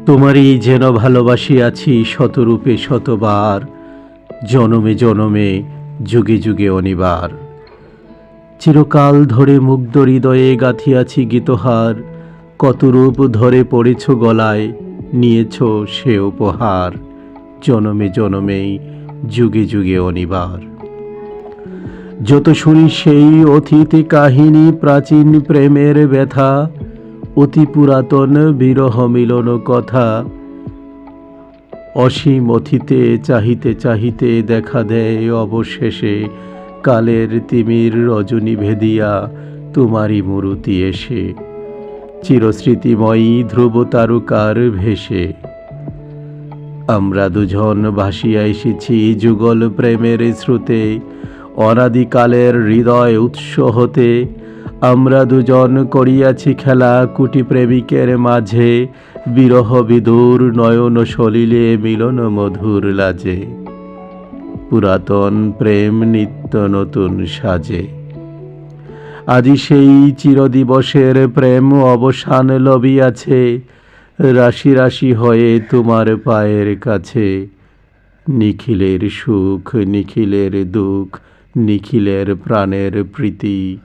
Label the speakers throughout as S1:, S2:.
S1: তোমারই যেন ভালোবাসিয়াছি শতরূপে শতবার, জনমে জনমে যুগে যুগে অনিবার। চিরকাল ধরে মুগ্ধ হৃদয়ে গাঁথিয়াছি গীতহার, কত রূপ ধরে পড়েছ গলায়, নিয়েছ সে উপহার, জনমে জনমেই যুগে যুগে অনিবার। যত শুনি সেই অতীত কাহিনী, প্রাচীন প্রেমের ব্যথা, অতি পুরাতন বিরহ মিলন কথা, অসীম অতীতে চাহিতে চাহিতে দেখা দেয় অবশেষে কালের তিমির রজনী ভেদিয়া তোমারই মূরতি এসে, চিরস্মৃতিময়ী ধ্রুব তারকার ভেসে। আমরা দুজন ভাসিয়া এসেছি যুগল প্রেমের স্রোতে, অনাদিকালের হৃদয় উৎস হতে। আমরা দুজন করিয়াছি খেলা কুটি প্রেমিকের মাঝে, বিরহ বিদুর নয়ন সলিলে মিলন মধুর লাজে। পুরাতন প্রেম নিত্য নতুন সাজে। আজি সেই চিরদিবসের প্রেম অবসান লবিয়াছে, রাশি রাশি হয়ে তোমার পায়ের কাছে। নিখিলের সুখ নিখিলের দুঃখ, নিখিলের প্রাণের প্রীতি,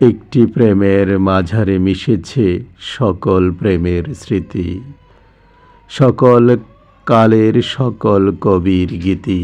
S1: একটি প্রেমের মাঝারে মিশেছে সকল প্রেমের স্মৃতি, সকল কালের সকল কবির গীতি।